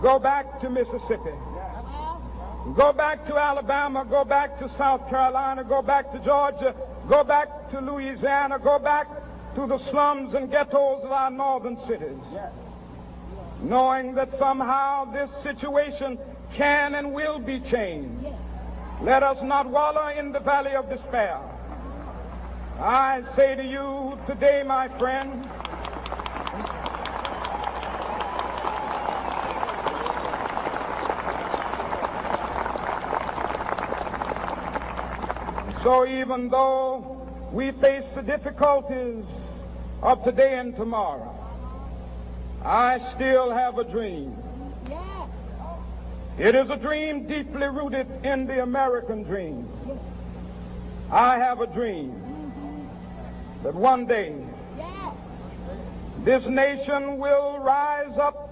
Go back to Mississippi. Go back to Alabama. Go back to South Carolina. Go back to Georgia. Go back to Louisiana. Go back to the slums and ghettos of our northern cities. Knowing that somehow this situation can and will be changed. Let us not wallow in the valley of despair. I say to you today, my friend, so even though we face the difficulties of today and tomorrow, I still have a dream. It is a dream deeply rooted in the American dream. I have a dream that one day this nation will rise up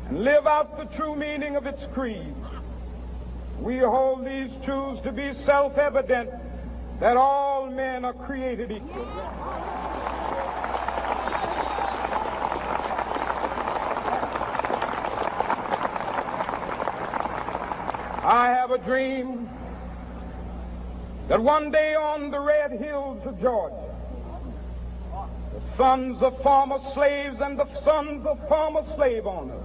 and live out the true meaning of its creed. We hold these truths to be self-evident, that all men are created equal. I have a dream that one day on the red hills of Georgia, the sons of former slaves and the sons of former slave owners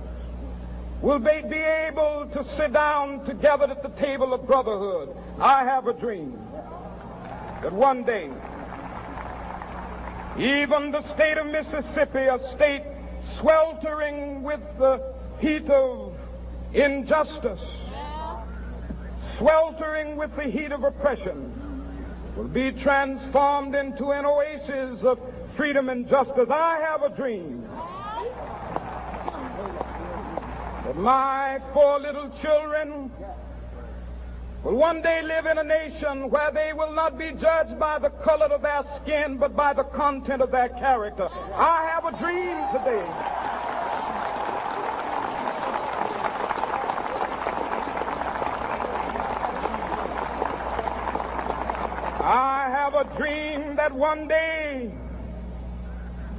will be able to sit down together at the table of brotherhood. I have a dream that one day even the state of Mississippi, a state sweltering with the heat of injustice, sweltering with the heat of oppression, will be transformed into an oasis of freedom and justice. I have a dream that my 4 little children will one day live in a nation where they will not be judged by the color of their skin, but by the content of their character. I have a dream today. I have a dream that one day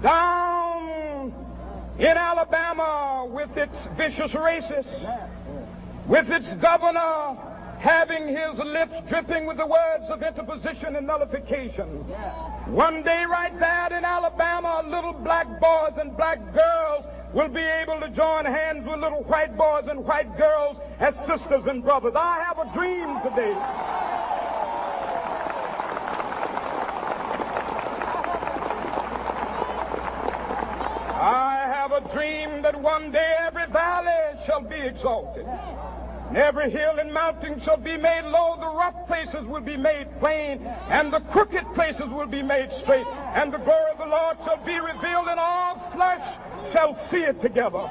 down in Alabama, with its vicious racists, with its governor having his lips dripping with the words of interposition and nullification, one day right there in Alabama, little black boys and black girls will be able to join hands with little white boys and white girls as sisters and brothers. I have a dream today. I have a dream that one day every valley shall be exalted, and every hill and mountain shall be made low. The rough places will be made plain, and the crooked places will be made straight, and the glory of the Lord shall be revealed, and all flesh shall see it together.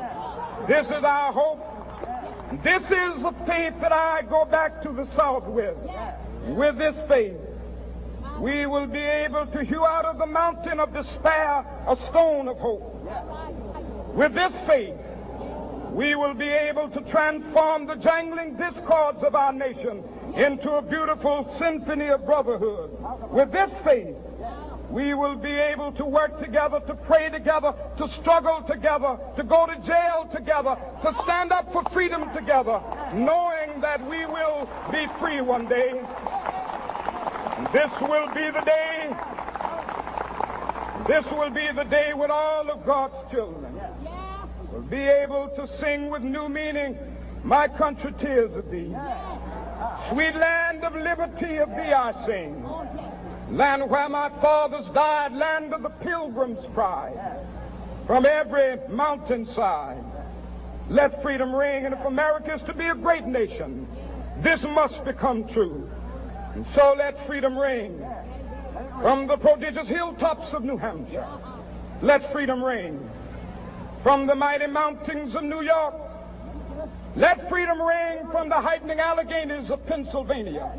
This is our hope. This is the faith that I go back to the South with. With this faith, we will be able to hew out of the mountain of despair a stone of hope. With this faith, we will be able to transform the jangling discords of our nation into a beautiful symphony of brotherhood. With this faith, we will be able to work together, to pray together, to struggle together, to go to jail together, to stand up for freedom together, knowing that we will be free one day. This will be the day. This will be the day when all of God's children will be able to sing with new meaning, "My country, tears of thee. Sweet land of liberty, of thee I sing. Land where my fathers died, land of the pilgrim's pride. From every mountainside, let freedom ring. And if America is to be a great nation, this must become true. And so let freedom ring from the prodigious hilltops of New Hampshire. Let freedom ring from the mighty mountains of New York. Let freedom ring from the heightening Alleghenies of Pennsylvania.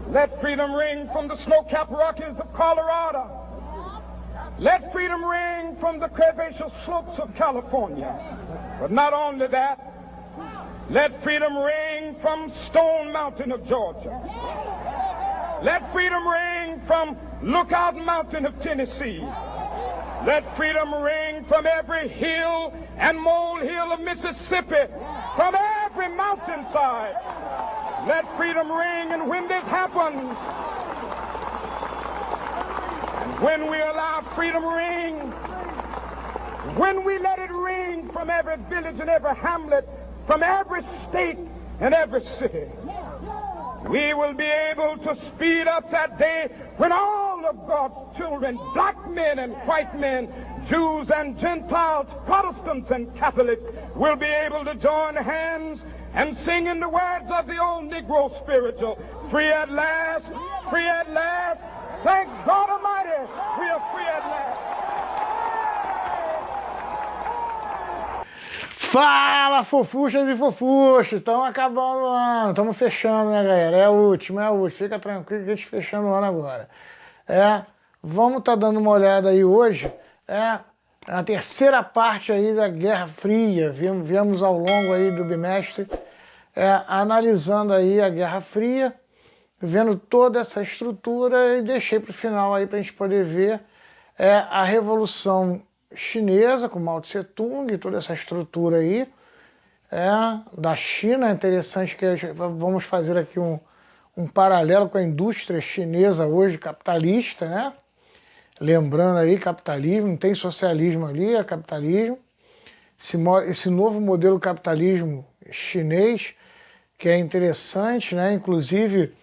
Let freedom ring from the snow-capped Rockies of Colorado. Let freedom ring from the curvaceous slopes of California. But not only that, let freedom ring from Stone Mountain of Georgia. Let freedom ring from Lookout Mountain of Tennessee. Let freedom ring from every hill and molehill of Mississippi, from every mountainside. Let freedom ring, and when this happens, and when we allow freedom ring, when we let it ring from every village and every hamlet, from every state and every city, we will be able to speed up that day when all of God's children, black men and white men, Jews and Gentiles, Protestants and Catholics, will be able to join hands and sing in the words of the old Negro spiritual, free at last, free at last. Thank God Almighty, we are free at last. Fala, fofuchas e fofuchos! Estamos acabando o ano, estamos fechando, né, galera? É a última, Fica tranquilo que a gente fechando o ano agora. Vamos estar dando uma olhada aí hoje, a terceira parte aí da Guerra Fria. Viemos ao longo aí do bimestre, analisando aí a Guerra Fria, vendo toda essa estrutura, e deixei para o final aí para a gente poder ver a Revolução Chinesa, com Mao Tse Tung, toda essa estrutura aí, da China. É interessante que vamos fazer aqui um paralelo com a indústria chinesa hoje, capitalista, né? Lembrando aí, capitalismo, não tem socialismo ali, é capitalismo. Esse novo modelo capitalismo chinês, que é interessante, né? Inclusive,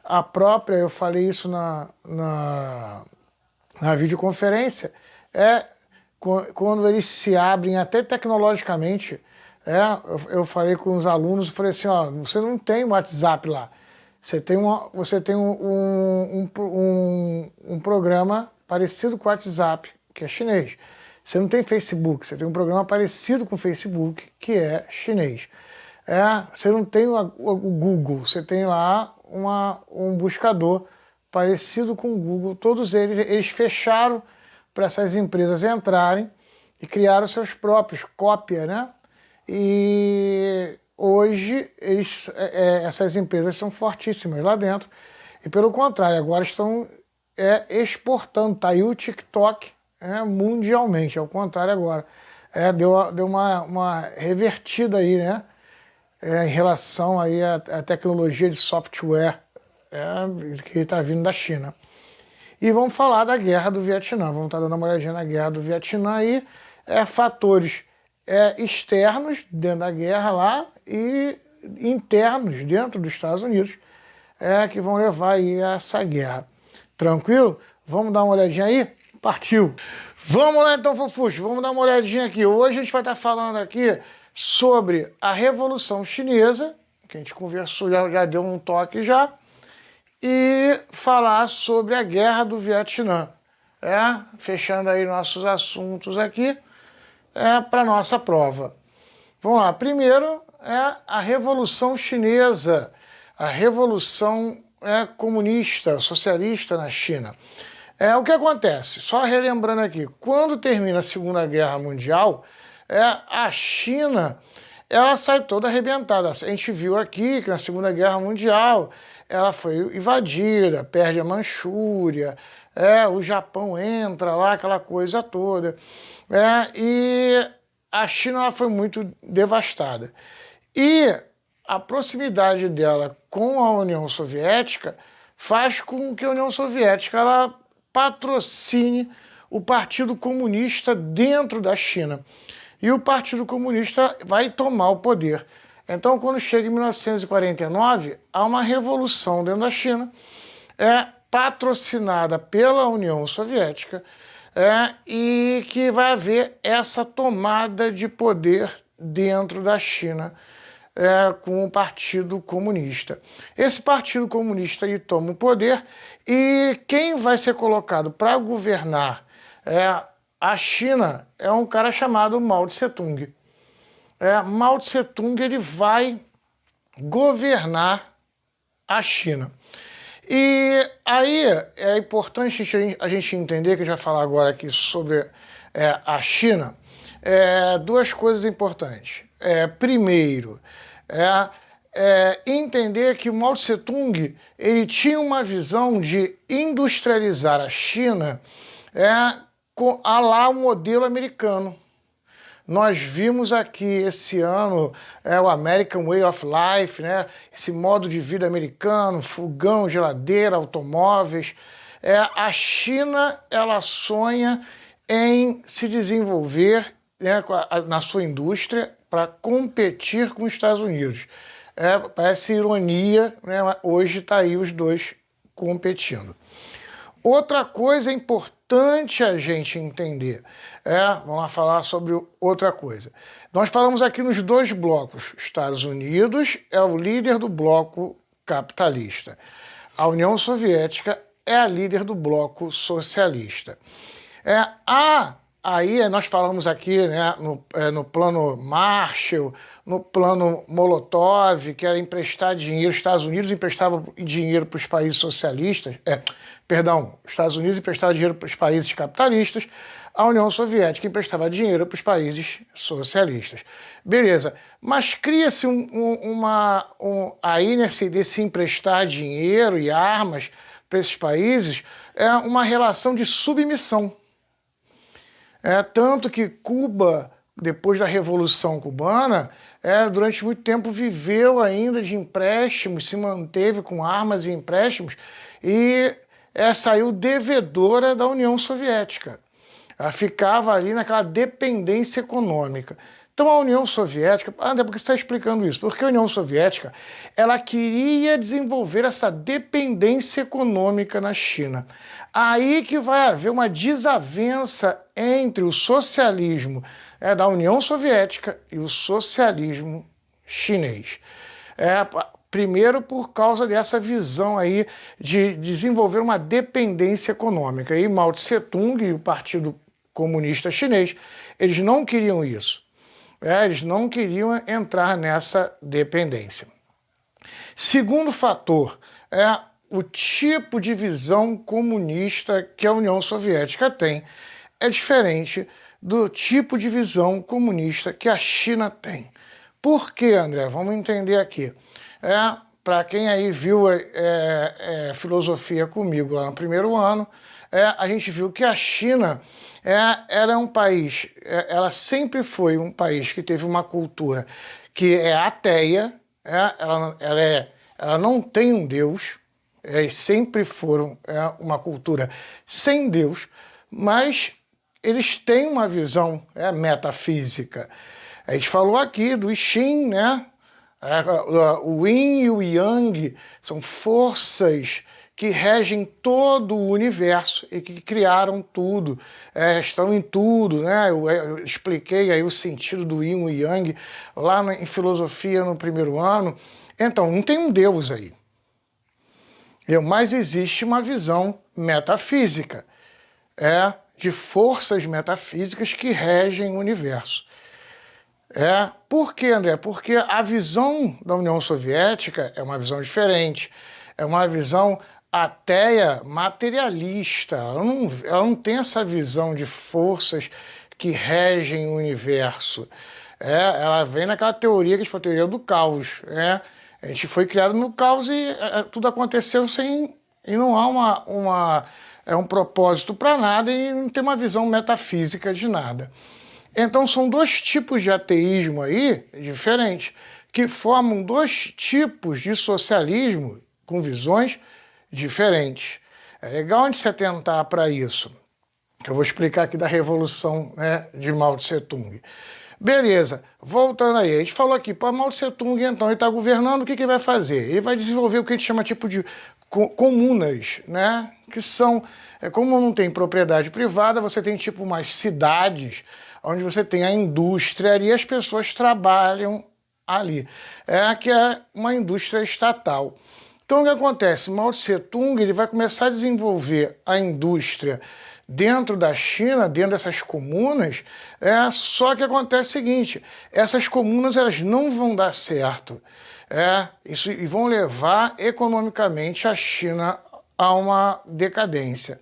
a própria, eu falei isso na videoconferência, quando eles se abrem até tecnologicamente, eu falei com os alunos, eu falei assim, ó, você não tem WhatsApp lá, você tem um programa parecido com o WhatsApp, que é chinês. Você não tem Facebook, você tem um programa parecido com o Facebook, que é chinês. Você não tem o Google, você tem lá um buscador parecido com o Google. Todos eles fecharam para essas empresas entrarem e criaram seus próprios, cópia, né? E hoje essas empresas são fortíssimas lá dentro, e pelo contrário, agora estão exportando. Tá aí o TikTok mundialmente, é o contrário agora. Deu uma revertida aí, né? Em relação aí à tecnologia de software que está vindo da China. E vamos falar da Guerra do Vietnã. Vamos estar dando uma olhadinha na Guerra do Vietnã aí. Fatores externos dentro da guerra lá e internos dentro dos Estados Unidos que vão levar aí a essa guerra. Tranquilo? Vamos dar uma olhadinha aí? Partiu! Vamos lá então, fofuxos. Vamos dar uma olhadinha aqui. Hoje a gente vai estar falando aqui sobre a Revolução Chinesa, que a gente conversou, já deu um toque já, e falar sobre a Guerra do Vietnã, fechando aí nossos assuntos aqui, para nossa prova. Vamos lá, primeiro a Revolução Chinesa, a Revolução comunista, socialista na China. O que acontece? Só relembrando aqui, quando termina a Segunda Guerra Mundial, a China, ela sai toda arrebentada. A gente viu aqui que na Segunda Guerra Mundial ela foi invadida, perde a Manchúria, o Japão entra lá, aquela coisa toda. E a China ela foi muito devastada. E a proximidade dela com a União Soviética faz com que a União Soviética ela patrocine o Partido Comunista dentro da China. E o Partido Comunista vai tomar o poder. Então, quando chega em 1949, há uma revolução dentro da China, patrocinada pela União Soviética, e que vai haver essa tomada de poder dentro da China com o Partido Comunista. Esse Partido Comunista ele toma o poder, e quem vai ser colocado para governar a China é um cara chamado Mao Tse Tung. Mao Tse Tung ele vai governar a China. E aí é importante a gente entender, que eu já vou falar agora aqui sobre a China, duas coisas importantes. Primeiro, entender que o Mao Tse Tung ele tinha uma visão de industrializar a China a lá o modelo americano. Nós vimos aqui esse ano o American Way of Life, né? Esse modo de vida americano, fogão, geladeira, automóveis. A China, ela sonha em se desenvolver, né, na sua indústria para competir com os Estados Unidos. Parece ironia, né? Hoje está aí os dois competindo. Outra coisa importante a gente entender, vamos lá falar sobre outra coisa. Nós falamos aqui nos dois blocos. Estados Unidos é o líder do bloco capitalista. A União Soviética é a líder do bloco socialista. Aí nós falamos aqui, né, no plano Marshall, no plano Molotov, que era emprestar dinheiro. Os Estados Unidos emprestavam dinheiro para os países socialistas, os Estados Unidos emprestavam dinheiro para os países capitalistas, a União Soviética emprestava dinheiro para os países socialistas. Beleza, mas cria-se aí desse emprestar dinheiro e armas para esses países uma relação de submissão. Tanto que Cuba, depois da Revolução Cubana, durante muito tempo viveu ainda de empréstimos, se manteve com armas e empréstimos e saiu devedora da União Soviética. Ela ficava ali naquela dependência econômica. Então a União Soviética... André, por que você está explicando isso? Porque a União Soviética ela queria desenvolver essa dependência econômica na China. Aí que vai haver uma desavença entre o socialismo da União Soviética e o socialismo chinês. Primeiro por causa dessa visão aí de desenvolver uma dependência econômica. E Mao Tse-tung e o Partido Comunista Chinês, eles não queriam isso. Eles não queriam entrar nessa dependência. Segundo fator, o tipo de visão comunista que a União Soviética tem é diferente do tipo de visão comunista que a China tem. Por quê, André? Vamos entender aqui. Para quem aí viu filosofia comigo lá no primeiro ano, a gente viu que a China era um país, ela sempre foi um país que teve uma cultura que é ateia, ela não tem um Deus, sempre foram uma cultura sem Deus, mas eles têm uma visão metafísica. A gente falou aqui do I Ching, né? O Yin e o Yang são forças que regem todo o universo e que criaram tudo, estão em tudo, né? Eu expliquei aí o sentido do Yin e Yang lá em filosofia no primeiro ano. Então, não tem um Deus aí. Mas existe uma visão metafísica, de forças metafísicas que regem o universo. Por quê, André? Porque a visão da União Soviética é uma visão diferente, é uma visão ateia materialista, ela não tem essa visão de forças que regem o universo. Ela vem naquela teoria que a gente fala, teoria do caos. A gente foi criado no caos e tudo aconteceu e não há um propósito para nada e não tem uma visão metafísica de nada. Então são dois tipos de ateísmo aí, diferentes, que formam dois tipos de socialismo com visões diferentes. É legal a gente se atentar para isso, que eu vou explicar aqui da Revolução, né, de Mao Tse-tung. Beleza, voltando aí, a gente falou aqui, para Mao Tse-tung, então, ele está governando, o que ele vai fazer? Ele vai desenvolver o que a gente chama tipo de comunas, né, que são, como não tem propriedade privada, você tem tipo umas cidades, onde você tem a indústria e as pessoas trabalham ali, que é uma indústria estatal. Então o que acontece? Mao Tse-tung ele vai começar a desenvolver a indústria dentro da China, dentro dessas comunas, só que acontece o seguinte, essas comunas elas não vão dar certo, e vão levar economicamente a China a uma decadência.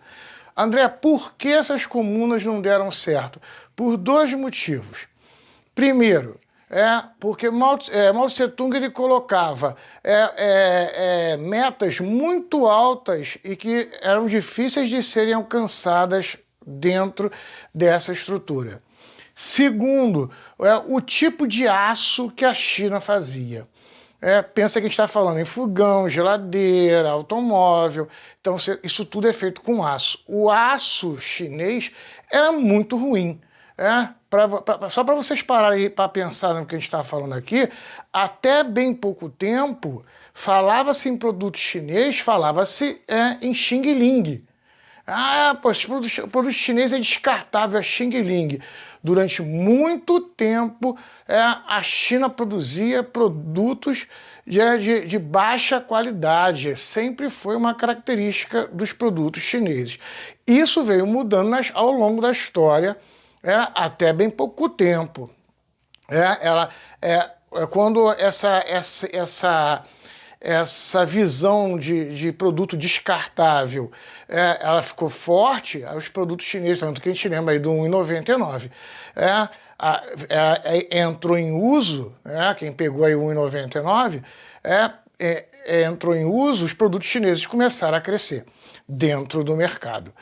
André, por que essas comunas não deram certo? Por dois motivos. Primeiro, porque Mao Tse-tung ele colocava metas muito altas e que eram difíceis de serem alcançadas dentro dessa estrutura. Segundo, o tipo de aço que a China fazia. Pensa que a gente está falando em fogão, geladeira, automóvel, então isso tudo é feito com aço. O aço chinês era muito ruim. Só para vocês pararem para pensar no que a gente está falando aqui, até bem pouco tempo, falava-se em produto chinês, falava-se em Xing Ling. Esse produto chinês é descartável, é Xing Ling. Durante muito tempo, a China produzia produtos de baixa qualidade. Sempre foi uma característica dos produtos chineses. Isso veio mudando ao longo da história, até bem pouco tempo. Quando essa visão de produto descartável ela ficou forte, os produtos chineses, tanto que a gente lembra aí do 1,99, entrou em uso, quem pegou aí o 1,99, entrou em uso, os produtos chineses começaram a crescer dentro do mercado.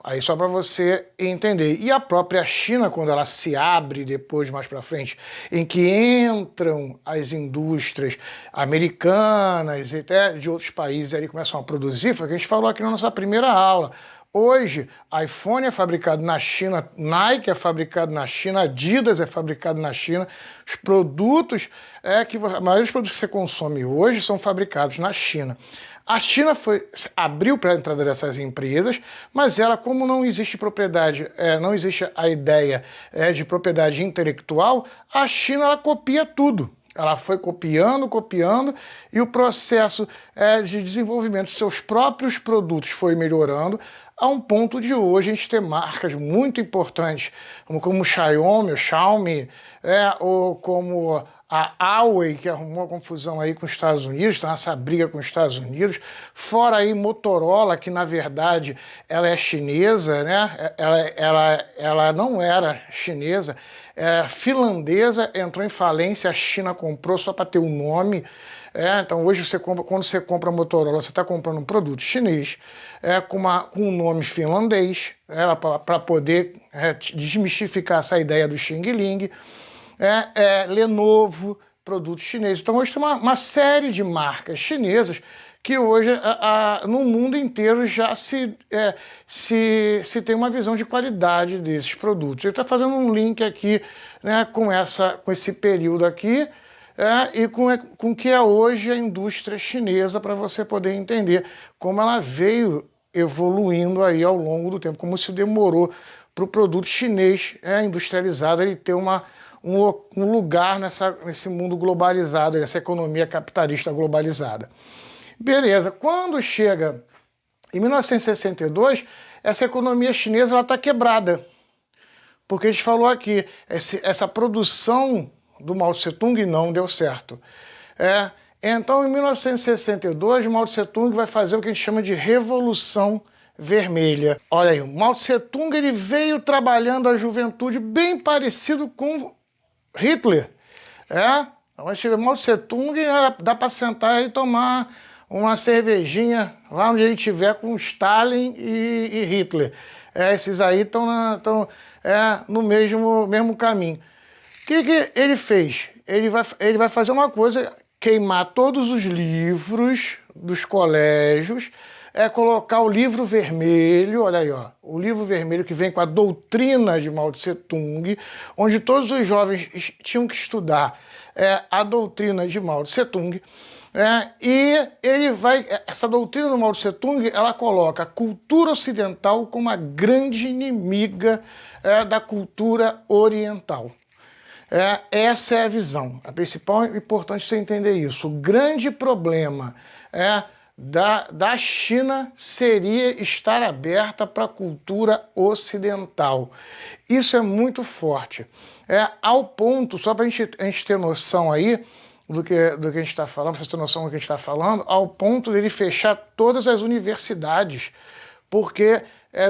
Aí só para você entender. E a própria China, quando ela se abre depois, mais para frente, em que entram as indústrias americanas e até de outros países ali começam a produzir, foi o que a gente falou aqui na nossa primeira aula. Hoje, iPhone é fabricado na China, Nike é fabricado na China, Adidas é fabricado na China. Os produtos, a maioria dos produtos que você consome hoje são fabricados na China. A China abriu para a entrada dessas empresas, mas ela, como não existe propriedade, não existe a ideia de propriedade intelectual, a China ela copia tudo. Ela foi copiando, e o processo de desenvolvimento de seus próprios produtos foi melhorando, a um ponto de hoje a gente ter marcas muito importantes, como o Xiaomi, ou como a Huawei, que arrumou uma confusão aí com os Estados Unidos, está nessa briga com os Estados Unidos, fora aí Motorola, que na verdade ela é chinesa, né? Ela não era chinesa, era finlandesa, entrou em falência, a China comprou só para ter um nome. Então hoje quando você compra Motorola, você está comprando um produto chinês com um nome finlandês, para poder desmistificar essa ideia do Xing Ling. Lenovo, produtos chineses. Então hoje tem uma série de marcas chinesas que hoje no mundo inteiro já se tem uma visão de qualidade desses produtos. Ele está fazendo um link aqui, né, com esse período aqui, e com o que é hoje a indústria chinesa, para você poder entender como ela veio evoluindo aí ao longo do tempo, como se demorou para o produto chinês industrializado ele ter um lugar nesse mundo globalizado, nessa economia capitalista globalizada. Beleza, quando chega em 1962, essa economia chinesa está quebrada, porque a gente falou aqui, essa produção do Mao Tse-tung não deu certo. Então, em 1962, Mao Tse-tung vai fazer o que a gente chama de Revolução Vermelha. Olha aí, o Mao Tse-tung ele veio trabalhando a juventude bem parecido com Hitler. Então, a gente Mao Tse-tung dá para sentar e tomar uma cervejinha lá onde a gente estiver com Stalin e Hitler. Esses aí estão no mesmo caminho. O que ele fez? Ele vai fazer uma coisa, queimar todos os livros dos colégios, colocar o livro vermelho, olha aí, ó, o livro vermelho que vem com a doutrina de Mao Tse-tung, onde todos os jovens tinham que estudar a doutrina de Mao Tse-tung, e essa doutrina do Mao Tse-tung, ela coloca a cultura ocidental como a grande inimiga da cultura oriental. Essa é a visão. A principal é importante você entender isso. O grande problema da China seria estar aberta para a cultura ocidental. Isso é muito forte. Ao ponto, só para a gente ter noção aí do que a gente está falando, vocês terem noção do que a gente está falando, ao ponto dele fechar todas as universidades,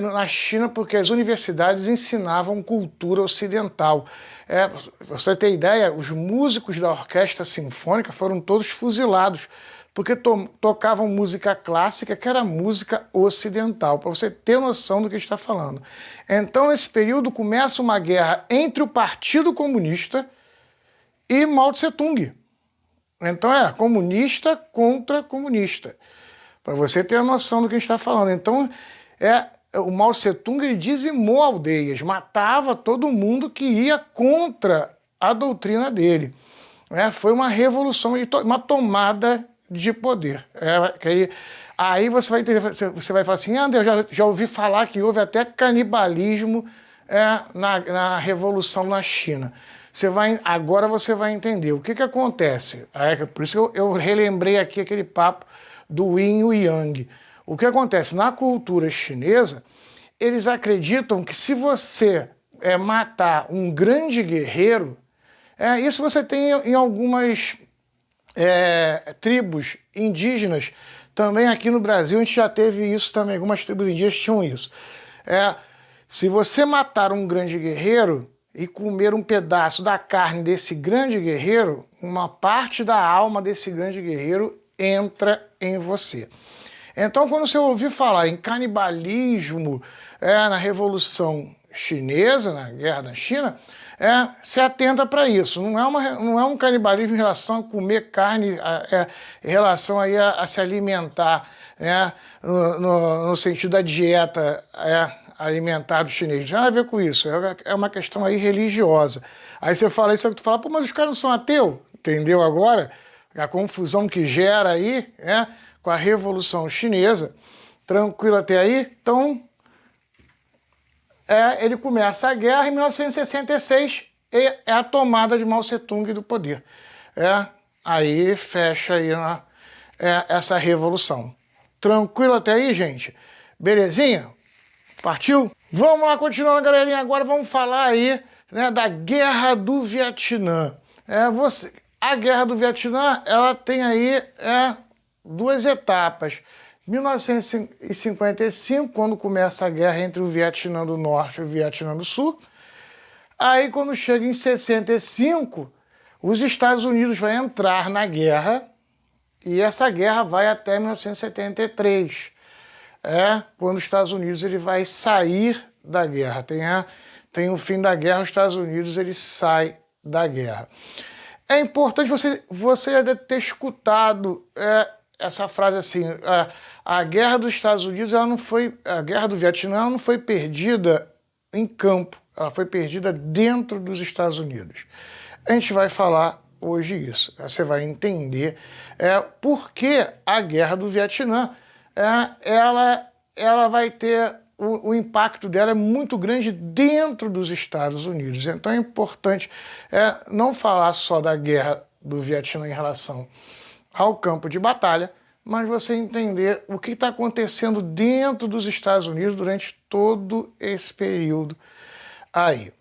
na China, porque as universidades ensinavam cultura ocidental. Pra você ter ideia, os músicos da orquestra sinfônica foram todos fuzilados, porque tocavam música clássica, que era música ocidental, para você ter noção do que está falando. Então, nesse período, começa uma guerra entre o Partido Comunista e Mao Tse-tung. Então, comunista contra comunista, para você ter a noção do que a gente está falando. Então, o Mao Tse-tung ele dizimou aldeias, matava todo mundo que ia contra a doutrina dele. Foi uma revolução, uma tomada de poder. Aí você vai entender, você vai falar assim, André, eu já ouvi falar que houve até canibalismo na Revolução na China. Agora você vai entender o que acontece. Por isso que eu relembrei aqui aquele papo do Yin e o Yang. O que acontece? Na cultura chinesa, eles acreditam que se você matar um grande guerreiro, isso você tem em algumas tribos indígenas, também aqui no Brasil a gente já teve isso também, algumas tribos indígenas tinham isso. Se você matar um grande guerreiro e comer um pedaço da carne desse grande guerreiro, uma parte da alma desse grande guerreiro entra em você. Então, quando você ouvir falar em canibalismo na Revolução Chinesa, na Guerra da China, se atenta para isso. Não é um canibalismo em relação a comer carne, em relação aí a se alimentar, no sentido da dieta alimentar do chinês. Não tem nada a ver com isso. É uma questão aí religiosa. Aí você fala isso, tu fala, pô, mas os caras não são ateus? Entendeu agora? A confusão que gera aí, com a Revolução Chinesa. Tranquilo até aí? Então, ele começa a guerra em 1966 e é a tomada de Mao Tse-tung do poder. Aí fecha aí essa revolução. Tranquilo até aí, gente? Belezinha? Partiu? Vamos lá, continuando, galerinha. Agora vamos falar aí da Guerra do Vietnã. A Guerra do Vietnã, ela tem aí duas etapas. 1955, quando começa a guerra entre o Vietnã do Norte e o Vietnã do Sul. Aí, quando chega em 65, os Estados Unidos vão entrar na guerra e essa guerra vai até 1973. Quando os Estados Unidos ele vai sair da guerra. Tem o fim da guerra, os Estados Unidos ele sai da guerra. É importante você já deve ter escutado essa frase assim, a guerra dos Estados Unidos, a guerra do Vietnã ela não foi perdida em campo, ela foi perdida dentro dos Estados Unidos. A gente vai falar hoje isso, você vai entender por que a guerra do Vietnã, ela vai ter, o impacto dela é muito grande dentro dos Estados Unidos. Então é importante não falar só da guerra do Vietnã em relação ao campo de batalha, mas você entender o que está acontecendo dentro dos Estados Unidos durante todo esse período aí.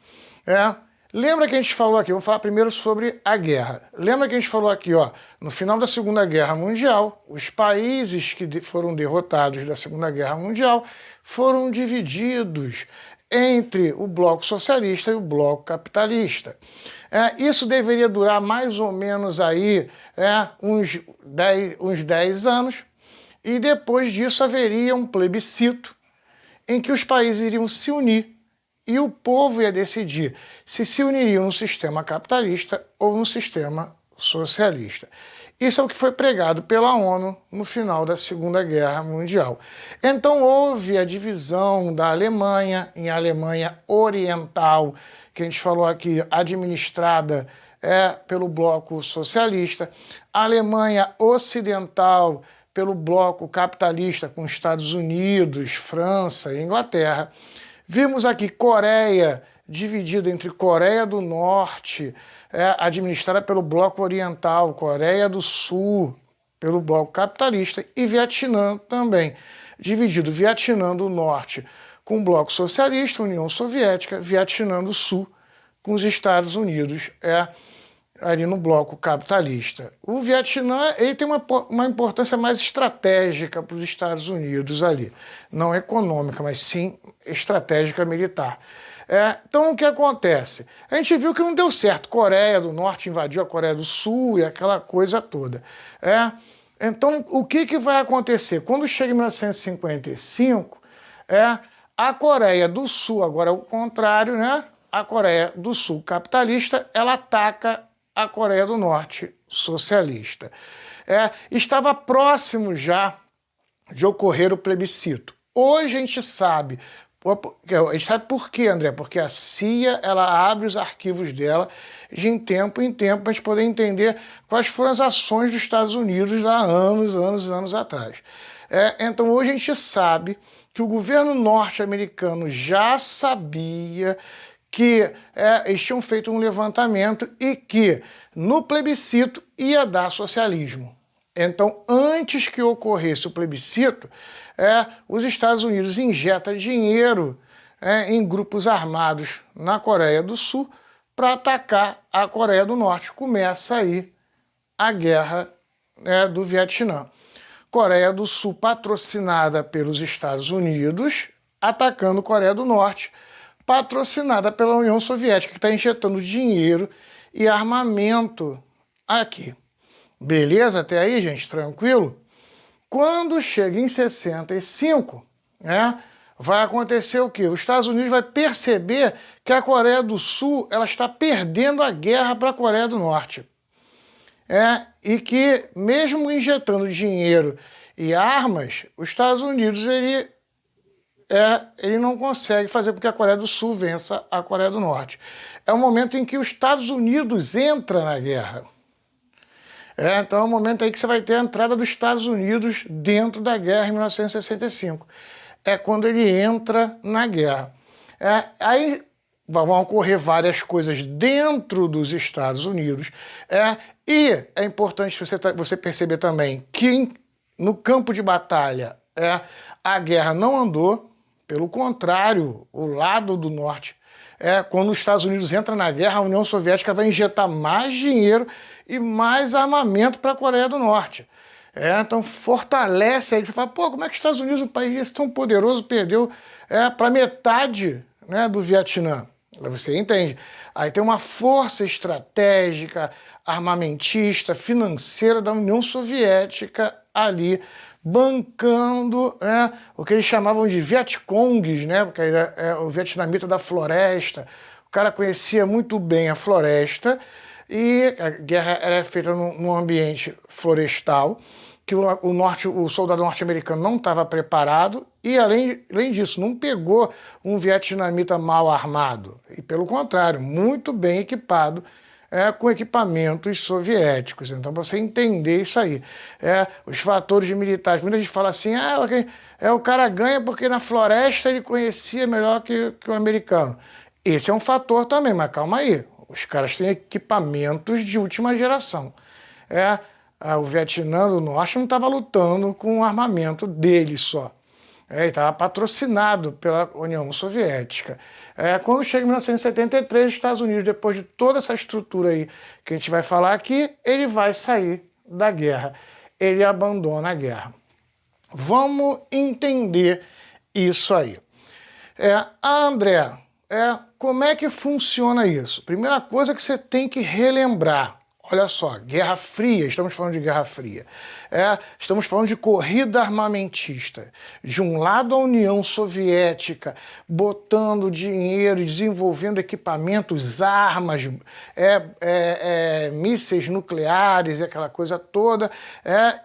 Lembra que a gente falou aqui, vamos falar primeiro sobre a guerra. Lembra que a gente falou aqui, no final da Segunda Guerra Mundial, os países que foram derrotados da Segunda Guerra Mundial foram divididos entre o bloco socialista e o bloco capitalista. Isso deveria durar mais ou menos aí uns 10 anos, e depois disso haveria um plebiscito em que os países iriam se unir e o povo ia decidir se uniriam no sistema capitalista ou no sistema socialista. Isso é o que foi pregado pela ONU no final da Segunda Guerra Mundial. Então houve a divisão da Alemanha em Alemanha Oriental, que a gente falou aqui, administrada pelo bloco socialista, a Alemanha Ocidental pelo bloco capitalista com Estados Unidos, França e Inglaterra. Vimos aqui Coreia dividida entre Coreia do Norte, administrada pelo bloco oriental, Coreia do Sul pelo bloco capitalista, e Vietnã também, dividido Vietnã do Norte com o bloco socialista, União Soviética, Vietnã do Sul com os Estados Unidos, ali no bloco capitalista. O Vietnã ele tem uma importância mais estratégica para os Estados Unidos ali, não econômica, mas sim estratégica militar. Então o que acontece? A gente viu que não deu certo. Coreia do Norte invadiu a Coreia do Sul e aquela coisa toda. Então, o que vai acontecer? Quando chega em 1955, a Coreia do Sul, agora é o contrário, né? A Coreia do Sul capitalista, ela ataca a Coreia do Norte socialista. Estava próximo já de ocorrer o plebiscito. Hoje a gente sabe por quê, André? Porque a CIA, ela abre os arquivos dela de em tempo em tempo para a gente poder entender quais foram as ações dos Estados Unidos há anos atrás. Então hoje a gente sabe que o governo norte-americano já sabia que eles tinham feito um levantamento e que no plebiscito ia dar socialismo. Então, antes que ocorresse o plebiscito, os Estados Unidos injetam dinheiro em grupos armados na Coreia do Sul para atacar a Coreia do Norte. Começa aí a guerra do Vietnã. Coreia do Sul patrocinada pelos Estados Unidos, atacando Coreia do Norte, patrocinada pela União Soviética, que está injetando dinheiro e armamento aqui. Beleza? Até aí, gente? Tranquilo? Quando chega em 65, vai acontecer o quê? Os Estados Unidos vai perceber que a Coreia do Sul ela está perdendo a guerra para a Coreia do Norte. E que, mesmo injetando dinheiro e armas, os Estados Unidos ele não consegue fazer com que a Coreia do Sul vença a Coreia do Norte. É o momento em que os Estados Unidos entra na guerra. Então é o momento aí que você vai ter a entrada dos Estados Unidos dentro da guerra em 1965. É quando ele entra na guerra. Aí vão ocorrer várias coisas dentro dos Estados Unidos. E é importante você perceber também que no campo de batalha a guerra não andou. Pelo contrário, o lado do norte, quando os Estados Unidos entram na guerra, a União Soviética vai injetar mais dinheiro e mais armamento para a Coreia do Norte. Então fortalece aí, você fala, como é que os Estados Unidos, um país tão poderoso, perdeu para metade do Vietnã? Você entende? Aí tem uma força estratégica, armamentista, financeira da União Soviética ali, bancando o que eles chamavam de Vietcongs, porque é o vietnamita da floresta. O cara conhecia muito bem a floresta e a guerra era feita num ambiente florestal, que o soldado norte-americano não estava preparado e, além disso, não pegou um vietnamita mal armado. E, pelo contrário, muito bem equipado com equipamentos soviéticos. Então, para você entender isso aí, os fatores militares, muita gente fala assim, o cara ganha porque na floresta ele conhecia melhor que o americano. Esse é um fator também, mas calma aí, os caras têm equipamentos de última geração. O Vietnã do Norte não estava lutando com o armamento dele só. Ele estava patrocinado pela União Soviética. Quando chega em 1973, os Estados Unidos, depois de toda essa estrutura aí que a gente vai falar aqui, ele vai sair da guerra. Ele abandona a guerra. Vamos entender isso aí. André, como é que funciona isso? Primeira coisa que você tem que relembrar. Olha só, Guerra Fria, estamos falando de Guerra Fria. Estamos falando de corrida armamentista. De um lado, a União Soviética botando dinheiro e desenvolvendo equipamentos, armas, mísseis nucleares e aquela coisa toda.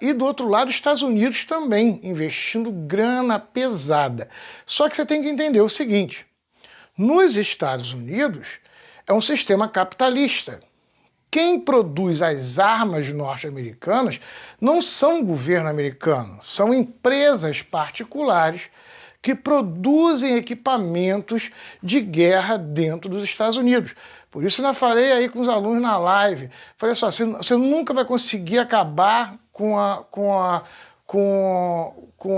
E do outro lado, os Estados Unidos também investindo grana pesada. Só que você tem que entender o seguinte, nos Estados Unidos é um sistema capitalista. Quem produz as armas norte-americanas não são o governo americano, são empresas particulares que produzem equipamentos de guerra dentro dos Estados Unidos. Por isso eu falei aí com os alunos na live, falei só, você nunca vai conseguir acabar com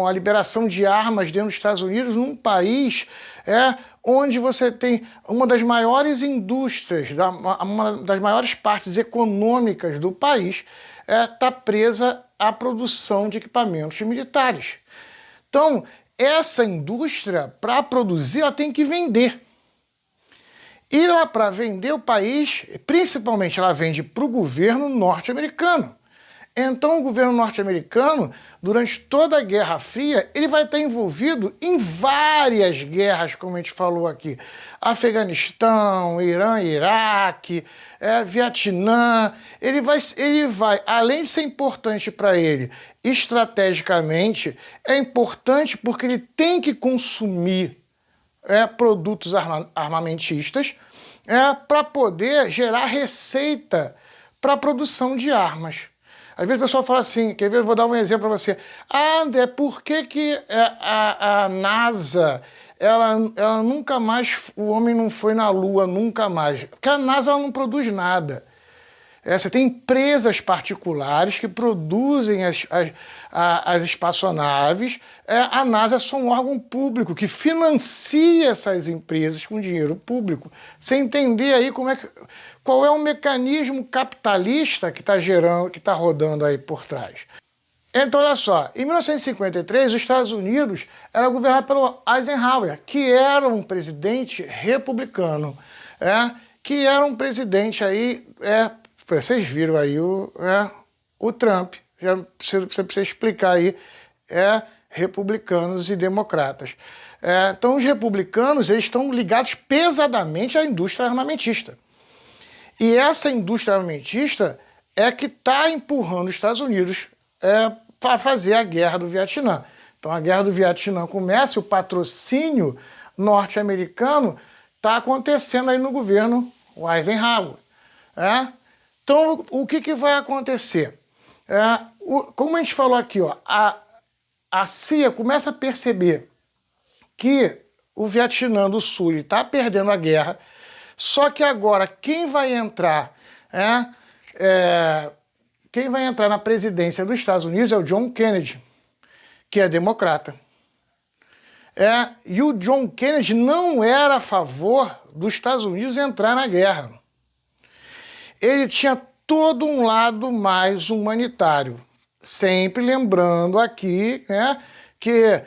a liberação de armas dentro dos Estados Unidos num país onde você tem uma das maiores indústrias, uma das maiores partes econômicas do país está presa à produção de equipamentos militares. Então, essa indústria, para produzir, ela tem que vender. E lá para vender o país, principalmente ela vende para o governo norte-americano. Então o governo norte-americano, durante toda a Guerra Fria, ele vai estar envolvido em várias guerras, como a gente falou aqui. Afeganistão, Irã, Iraque, Vietnã. Ele vai, além de ser importante para ele estrategicamente, é importante porque ele tem que consumir produtos armamentistas para poder gerar receita para a produção de armas. Às vezes o pessoal fala assim, quer ver? Eu vou dar um exemplo para você. André, por que a NASA, ela nunca mais, o homem não foi na Lua, nunca mais? Porque a NASA ela não produz nada. Você tem empresas particulares que produzem as espaçonaves. A NASA é só um órgão público que financia essas empresas com dinheiro público. Você entender aí qual é o mecanismo capitalista que está rodando aí por trás. Então, olha só, em 1953, os Estados Unidos era governado pelo Eisenhower, que era um presidente republicano, que era um presidente aí... Vocês viram aí o Trump, você precisa explicar aí, republicanos e democratas. Então os republicanos eles estão ligados pesadamente à indústria armamentista. E essa indústria armamentista é que está empurrando os Estados Unidos para fazer a guerra do Vietnã. Então a guerra do Vietnã começa, o patrocínio norte-americano está acontecendo aí no governo Eisenhower. Então, o que vai acontecer? Como a gente falou aqui, a CIA começa a perceber que o Vietnã do Sul está perdendo a guerra, só que agora quem vai entrar na presidência dos Estados Unidos é o John Kennedy, que é democrata. E o John Kennedy não era a favor dos Estados Unidos entrar na guerra. Ele tinha todo um lado mais humanitário. Sempre lembrando aqui que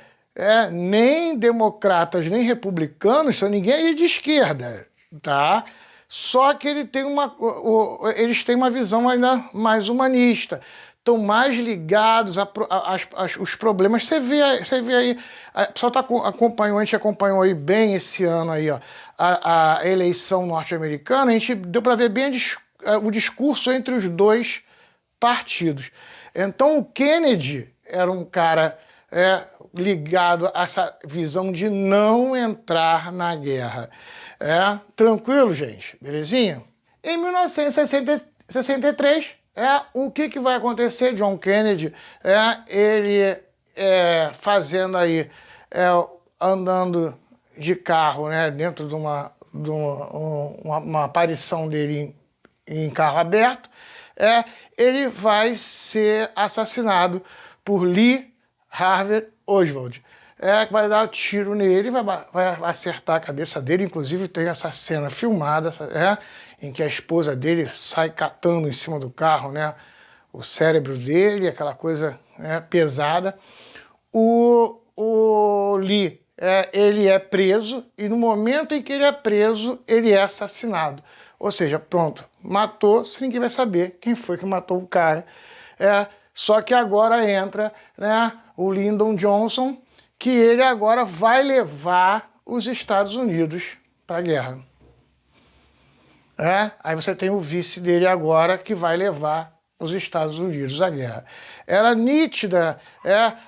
nem democratas nem republicanos são ninguém aí de esquerda, tá? Só que eles têm uma visão ainda mais humanista, estão mais ligados aos problemas. Você vê aí, a pessoa a gente acompanhou aí bem esse ano aí, a eleição norte-americana, a gente deu para ver bem o discurso entre os dois partidos. Então o Kennedy era um cara ligado a essa visão de não entrar na guerra. Tranquilo, gente? Belezinha? Em 1963, o que vai acontecer? John Kennedy, ele fazendo aí, andando de carro, dentro de uma aparição dele em carro aberto, ele vai ser assassinado por Lee Harvey Oswald. Que vai dar um tiro nele, vai acertar a cabeça dele. Inclusive tem essa cena filmada, em que a esposa dele sai catando em cima do carro, o cérebro dele, aquela coisa pesada. O Lee, ele é preso, e no momento em que ele é preso, ele é assassinado. Ou seja, pronto, matou, se ninguém vai saber quem foi que matou o cara. Só que agora entra o Lyndon Johnson, que ele agora vai levar os Estados Unidos para a guerra. Aí você tem o vice dele agora, que vai levar os Estados Unidos à guerra. Era nítida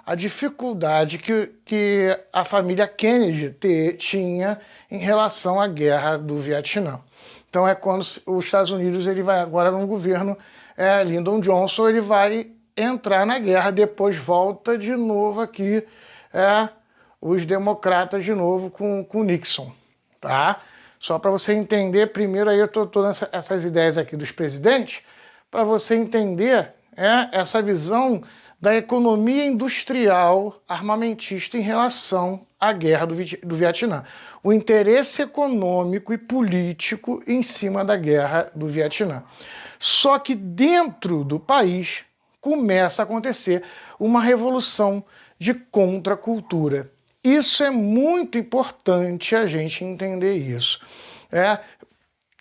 a dificuldade que a família Kennedy tinha em relação à guerra do Vietnã. Então quando os Estados Unidos, ele vai agora no governo Lyndon Johnson, ele vai entrar na guerra, depois volta de novo aqui os democratas de novo com Nixon, tá? Só para você entender, primeiro aí eu estou dando essas ideias aqui dos presidentes, para você entender essa visão da economia industrial armamentista em relação à guerra do Vietnã. O interesse econômico e político em cima da guerra do Vietnã. Só que dentro do país começa a acontecer uma revolução de contracultura. Isso é muito importante a gente entender isso.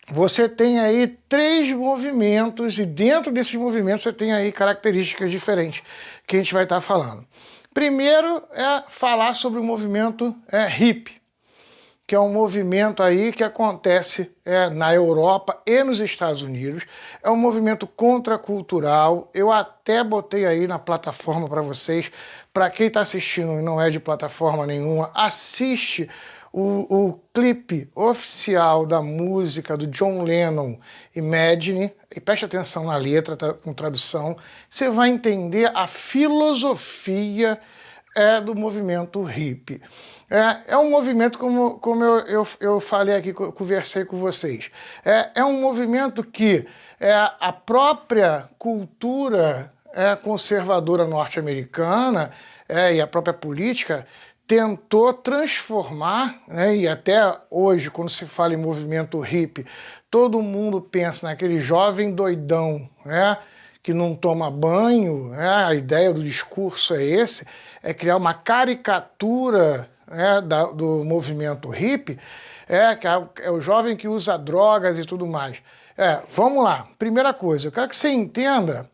você tem aí 3 movimentos e dentro desses movimentos você tem aí características diferentes que a gente vai estar falando. Primeiro é falar sobre o movimento hippie, que é um movimento aí que acontece na Europa e nos Estados Unidos. É um movimento contracultural. Eu até botei aí na plataforma para vocês. Para quem está assistindo e não é de plataforma nenhuma, assiste o clipe oficial da música do John Lennon, Imagine, e preste atenção na letra, tá, com tradução. Você vai entender a filosofia do movimento hippie. É um movimento, como eu falei aqui, conversei com vocês, é um movimento que a própria cultura conservadora norte-americana e a própria política tentou transformar, e até hoje, quando se fala em movimento hippie, todo mundo pensa naquele jovem doidão, que não toma banho, a ideia do discurso é criar uma caricatura do movimento hippie, que é o jovem que usa drogas e tudo mais. Vamos lá, primeira coisa, eu quero que você entenda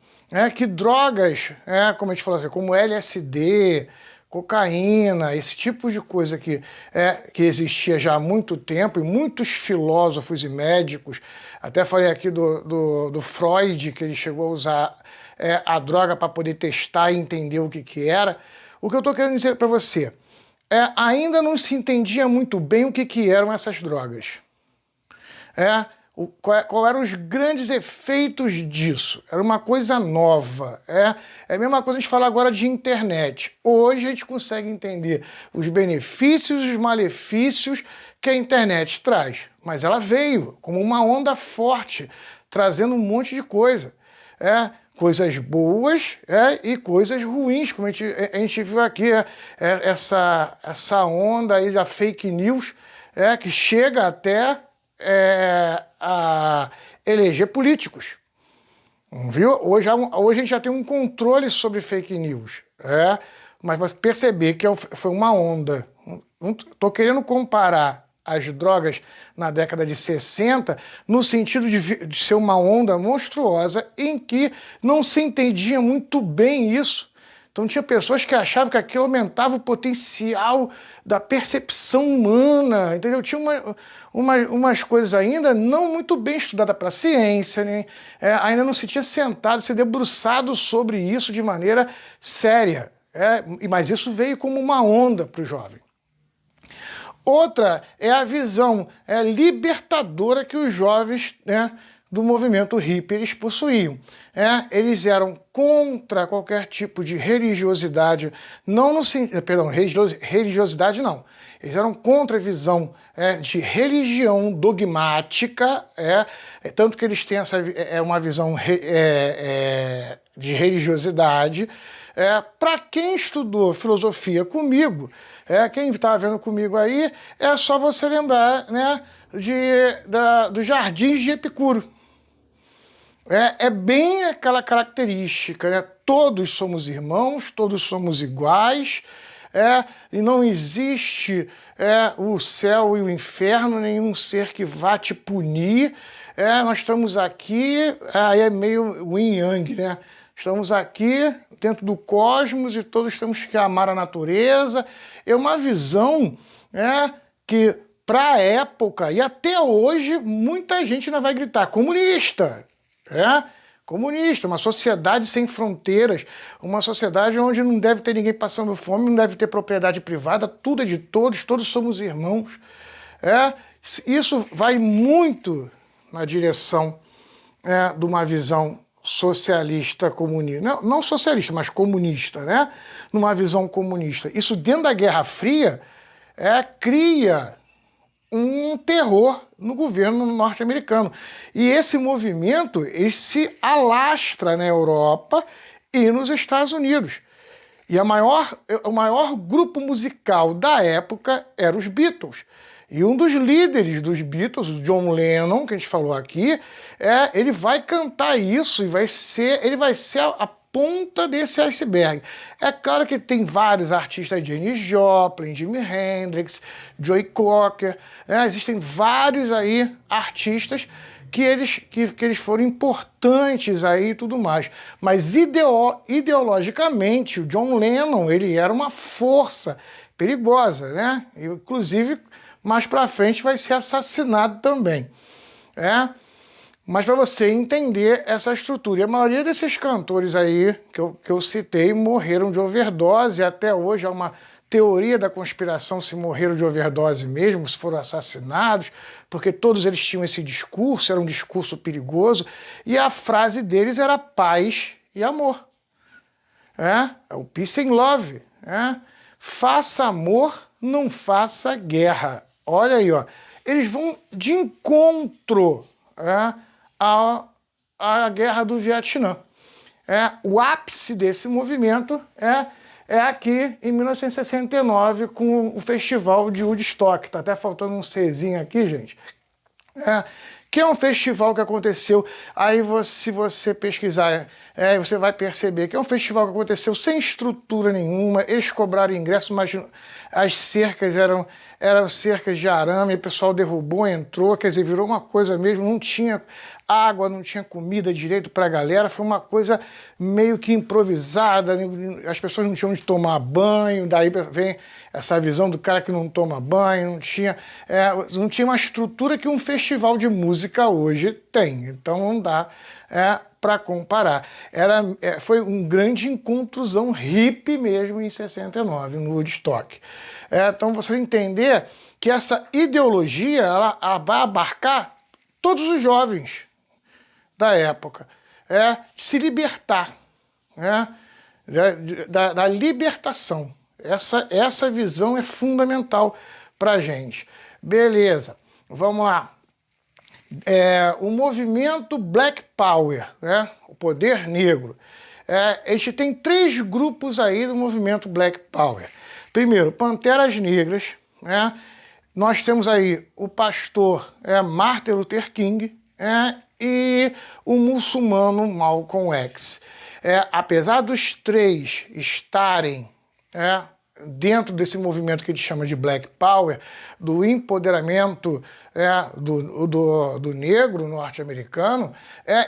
que drogas, como a gente falou assim, como LSD, cocaína, esse tipo de coisa que existia já há muito tempo, e muitos filósofos e médicos, até falei aqui do Freud, que ele chegou a usar a droga para poder testar e entender o que era. O que eu estou querendo dizer para você ainda não se entendia muito bem o que eram essas drogas. Qual eram os grandes efeitos disso? Era uma coisa nova. É a mesma coisa a gente falar agora de internet. Hoje a gente consegue entender os benefícios e os malefícios que a internet traz. Mas ela veio como uma onda forte, trazendo um monte de coisa. Coisas boas e coisas ruins, como a gente viu aqui, essa onda aí da fake news, que chega até a eleger políticos. Viu? Hoje a gente já tem um controle sobre fake news, mas vai perceber que foi uma onda. Estou querendo comparar as drogas na década de 60 no sentido de ser uma onda monstruosa em que não se entendia muito bem isso. Então tinha pessoas que achavam que aquilo aumentava o potencial da percepção humana, entendeu? Tinha umas coisas ainda não muito bem estudadas para a ciência, né? Ainda não se tinha sentado, se debruçado sobre isso de maneira séria. Mas isso veio como uma onda para o jovem. Outra é a visão libertadora que os jovens do movimento hippie eles possuíam. Eles eram contra qualquer tipo de religiosidade, religiosidade não. Eles eram contra a visão de religião dogmática, tanto que eles têm uma visão de religiosidade. Para quem estudou filosofia comigo, quem está vendo comigo aí, é só você lembrar dos Jardins de Epicuro. É bem aquela característica, todos somos irmãos, todos somos iguais, e não existe o céu e o inferno, nenhum ser que vá te punir. Nós estamos aqui, aí é meio yin yang, né? Estamos aqui dentro do cosmos e todos temos que amar a natureza. É uma visão que, para a época, e até hoje, muita gente ainda vai gritar comunista. Comunista, uma sociedade sem fronteiras, uma sociedade onde não deve ter ninguém passando fome, não deve ter propriedade privada, tudo é de todos, todos somos irmãos. Isso vai muito na direção de uma visão socialista comunista, não socialista, mas comunista, numa visão comunista. Isso dentro da Guerra Fria cria um terror no governo norte-americano. E esse movimento ele se alastra na Europa e nos Estados Unidos. E o maior grupo musical da época era os Beatles. E um dos líderes dos Beatles, o John Lennon, que a gente falou aqui, ele vai cantar isso e ele vai ser a ponta desse iceberg. É claro que tem vários artistas, Janis Joplin, Jimi Hendrix, Joe Cocker, né? Existem vários aí artistas que eles foram importantes aí e tudo mais. Mas ideologicamente, o John Lennon, ele era uma força perigosa, né? Inclusive, mais para frente vai ser assassinado também. Mas para você entender essa estrutura, e a maioria desses cantores aí que eu citei morreram de overdose, e até hoje há uma teoria da conspiração se morreram de overdose mesmo, se foram assassinados, porque todos eles tinham esse discurso, era um discurso perigoso, e a frase deles era paz e amor. É o peace and love. Faça amor, não faça guerra. Olha aí, ó. Eles vão de encontro à guerra do Vietnã. O ápice desse movimento é aqui em 1969 com o festival de Woodstock. Tá até faltando um Czinho aqui, gente. Que é um festival que aconteceu, aí se você pesquisar, você vai perceber que é um festival que aconteceu sem estrutura nenhuma, eles cobraram ingresso, mas as cercas eram cercas de arame, o pessoal derrubou, entrou, quer dizer, virou uma coisa mesmo, não tinha água, não tinha comida direito para a galera, foi uma coisa meio que improvisada, as pessoas não tinham onde tomar banho, daí vem essa visão do cara que não toma banho, não tinha uma estrutura que um festival de música hoje tem, então não dá para comparar. Foi um grande encontrozão hippie mesmo em 69, no Woodstock. Então você entender que essa ideologia ela vai abarcar todos os jovens da época, se libertar, da libertação. Essa visão é fundamental para a gente. Beleza, vamos lá. O movimento Black Power, o poder negro. A gente tem 3 grupos aí do movimento Black Power. Primeiro, Panteras Negras. Nós temos aí o pastor Martin Luther King e o muçulmano Malcolm X. Apesar dos 3 estarem dentro desse movimento que a gente chama de Black Power, do empoderamento do negro norte-americano,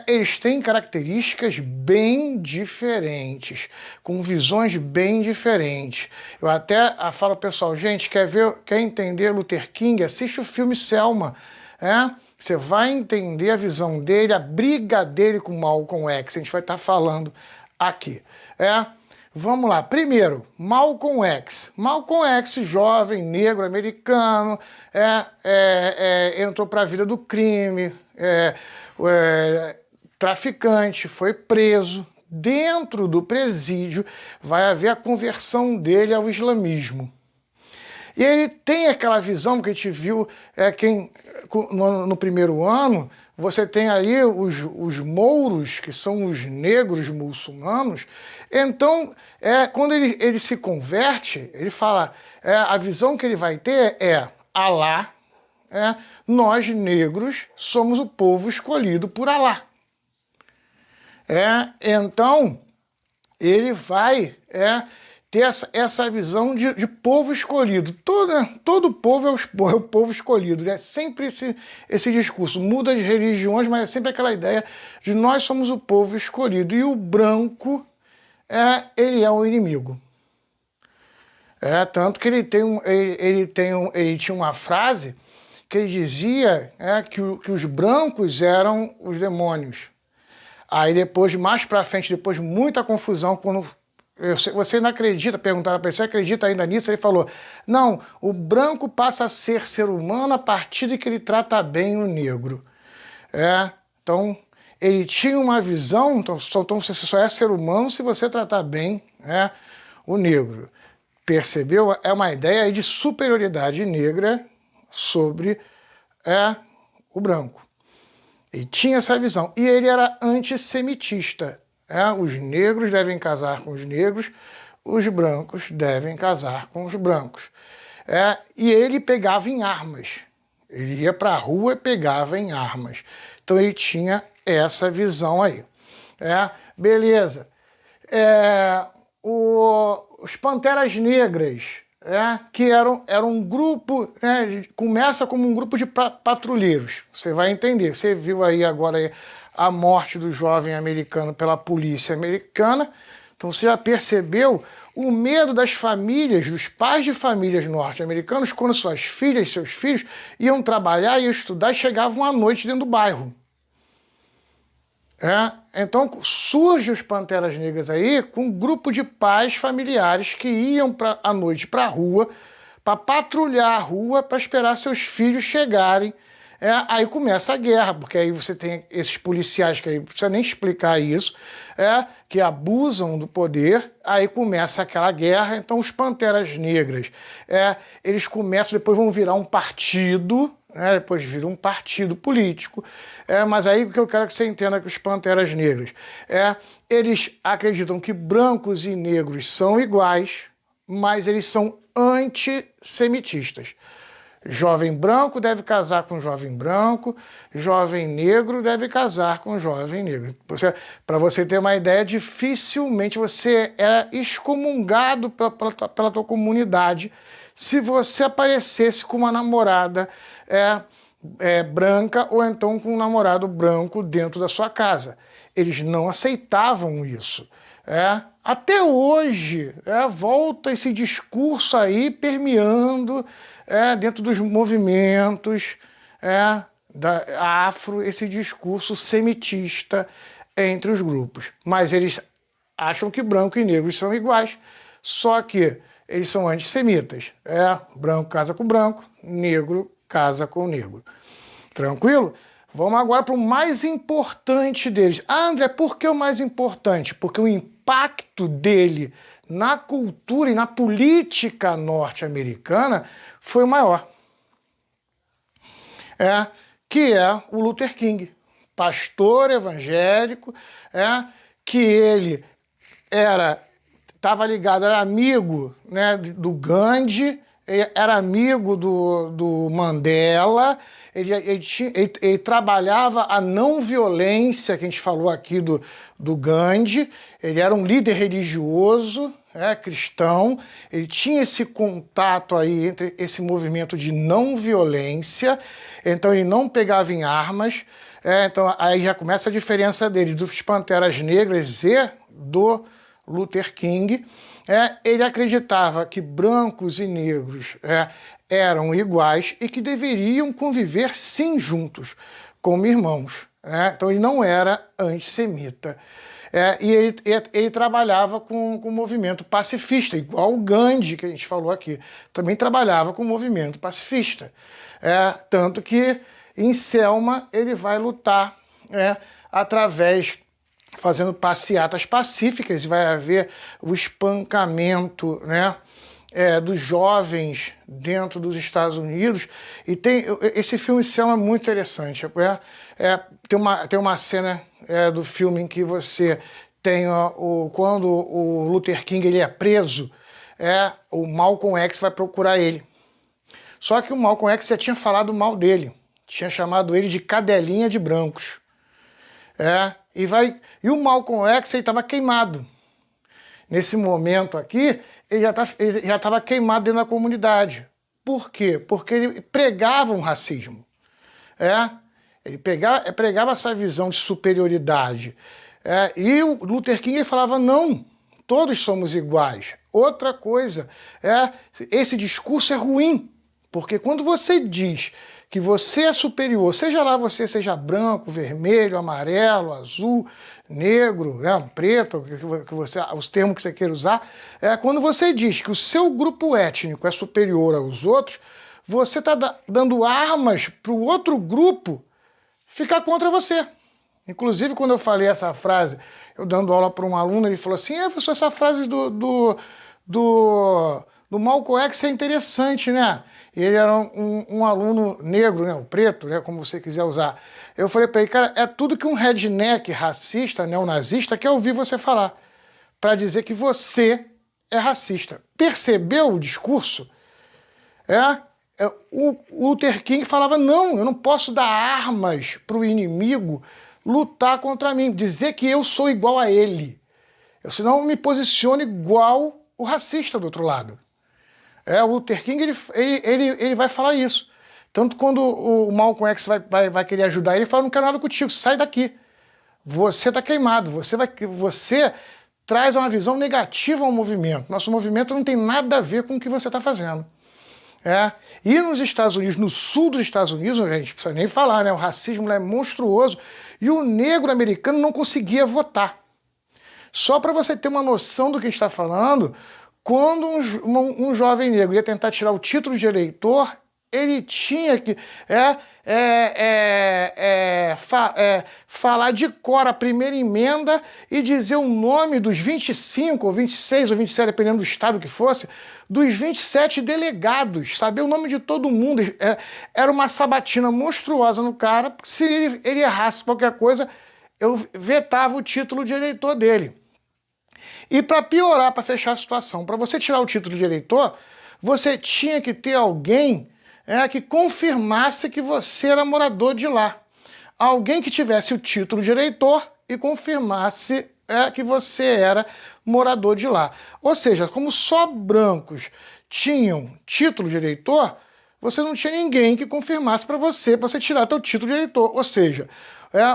eles têm características bem diferentes, com visões bem diferentes. Eu até falo, pessoal, gente, quer entender Luther King? Assiste o filme Selma. Você vai entender a visão dele, a briga dele com Malcolm X. A gente vai estar falando aqui. Vamos lá. Primeiro, Malcolm X. Malcolm X, jovem, negro, americano, entrou para a vida do crime, traficante, foi preso. Dentro do presídio vai haver a conversão dele ao islamismo. E ele tem aquela visão que a gente viu no primeiro ano. Você tem ali os mouros, que são os negros muçulmanos. Então, quando ele se converte, ele fala, a visão que ele vai ter é Alá, nós negros somos o povo escolhido por Alá. Então, ele vai ter essa visão de povo escolhido. Todo povo é o povo escolhido. Sempre esse discurso. Muda de religiões, mas é sempre aquela ideia de nós somos o povo escolhido. E o branco, ele é o inimigo. Tanto que ele tinha uma frase que ele dizia que os brancos eram os demônios. Aí depois, mais pra frente, depois de muita confusão, quando você não acredita, perguntaram para ele, você acredita ainda nisso? Ele falou, não, o branco passa a ser humano a partir de que ele trata bem o negro. Então, ele tinha uma visão, então você só é ser humano se você tratar bem o negro. Percebeu? É uma ideia aí de superioridade negra sobre o branco. Ele tinha essa visão. E ele era antissemitista. Os negros devem casar com os negros, os brancos devem casar com os brancos. E ele pegava em armas. Ele ia para a rua e pegava em armas. Então ele tinha essa visão aí. Beleza. Os Panteras Negras, que eram um grupo, começa como um grupo de patrulheiros. Você vai entender. Você viu aí agora a morte do jovem americano pela polícia americana. Então você já percebeu o medo das famílias, dos pais de famílias norte-americanos, quando suas filhas e seus filhos iam trabalhar, iam estudar e chegavam à noite dentro do bairro. Então surgem os Panteras Negras aí com um grupo de pais familiares que iam à noite para a rua, para patrulhar a rua, para esperar seus filhos chegarem. Aí começa a guerra, porque aí você tem esses policiais, que aí não precisa nem explicar isso, que abusam do poder, aí começa aquela guerra. Então os Panteras Negras, eles começam, depois vão virar um partido, depois viram um partido político, mas aí o que eu quero que você entenda que os Panteras Negras, eles acreditam que brancos e negros são iguais, mas eles são antissemitistas. Jovem branco deve casar com jovem branco, jovem negro deve casar com jovem negro. Para você ter uma ideia, dificilmente você era excomungado pela tua comunidade se você aparecesse com uma namorada branca ou então com um namorado branco dentro da sua casa. Eles não aceitavam isso. Até hoje, volta esse discurso aí permeando dentro dos movimentos da afro, esse discurso semitista entre os grupos. Mas eles acham que branco e negro são iguais, só que eles são antissemitas. Branco casa com branco, negro casa com negro. Tranquilo? Vamos agora para o mais importante deles. André, por que o mais importante? Porque o impacto dele na cultura e na política norte-americana foi o maior. Que é o Luther King, pastor evangélico, que ele estava ligado, era amigo do Gandhi, era amigo do Mandela, ele trabalhava a não violência, que a gente falou aqui do Gandhi, ele era um líder religioso, cristão, ele tinha esse contato aí entre esse movimento de não violência, então ele não pegava em armas, então aí já começa a diferença dele dos Panteras Negras e do Luther King. Ele acreditava que brancos e negros eram iguais e que deveriam conviver sim juntos, como irmãos. Então ele não era antissemita. E ele trabalhava com o movimento pacifista, igual o Gandhi, que a gente falou aqui, também trabalhava com o movimento pacifista. Tanto que em Selma ele vai lutar fazendo passeatas pacíficas, e vai haver o espancamento dos jovens dentro dos Estados Unidos. E esse filme Selma é muito interessante. Tem uma cena do filme em que você tem quando o Luther King ele é preso, o Malcolm X vai procurar ele. Só que o Malcolm X já tinha falado mal dele, tinha chamado ele de cadelinha de brancos. E o Malcolm X estava queimado. Nesse momento aqui, ele já estava queimado dentro da comunidade. Por quê? Porque ele pregava um racismo. Ele pregava essa visão de superioridade. E o Luther King ele falava, não, todos somos iguais. Outra coisa, esse discurso é ruim, porque quando você diz que você é superior, seja lá você seja branco, vermelho, amarelo, azul, negro, preto, os termos que você queira usar, quando você diz que o seu grupo étnico é superior aos outros, você está dando armas para o outro grupo ficar contra você. Inclusive, quando eu falei essa frase, eu dando aula para um aluno, ele falou assim, professor, essa frase do Malcolm X é interessante, né? Ele era um aluno negro, o preto, como você quiser usar. Eu falei para ele, cara, é tudo que um redneck racista, neonazista, quer ouvir você falar, para dizer que você é racista. Percebeu o discurso? O Luther King falava, não, eu não posso dar armas para o inimigo lutar contra mim, dizer que eu sou igual a ele. Eu senão me posiciono igual o racista do outro lado. O Luther King ele vai falar isso. Tanto quando o Malcolm X vai querer ajudar ele fala, não quero nada contigo, sai daqui. Você está queimado, você traz uma visão negativa ao movimento. Nosso movimento não tem nada a ver com o que você está fazendo. E nos Estados Unidos, no sul dos Estados Unidos, a gente não precisa nem falar, né? O racismo é monstruoso e o negro americano não conseguia votar. Só para você ter uma noção do que a gente está falando, quando um jovem negro ia tentar tirar o título de eleitor, ele tinha que falar de cor a primeira emenda e dizer o nome dos 25, ou 26, ou 27, dependendo do estado que fosse, dos 27 delegados, saber o nome de todo mundo. Era uma sabatina monstruosa no cara, porque se ele errasse qualquer coisa, eu vetava o título de eleitor dele. E para piorar, para fechar a situação, para você tirar o título de eleitor, você tinha que ter alguém que confirmasse que você era morador de lá. Alguém que tivesse o título de eleitor e confirmasse que você era morador de lá. Ou seja, como só brancos tinham título de eleitor, você não tinha ninguém que confirmasse para você tirar seu título de eleitor. Ou seja,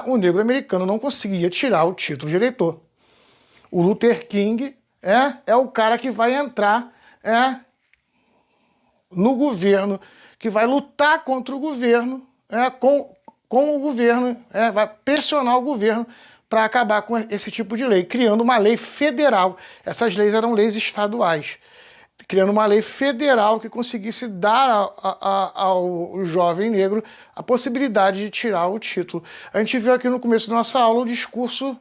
o negro americano não conseguia tirar o título de eleitor. O Luther King é o cara que vai entrar no governo, que vai lutar contra o governo, com o governo, vai pressionar o governo para acabar com esse tipo de lei, criando uma lei federal. Essas leis eram leis estaduais, criando uma lei federal que conseguisse dar ao jovem negro a possibilidade de tirar o título. A gente viu aqui no começo da nossa aula o discurso,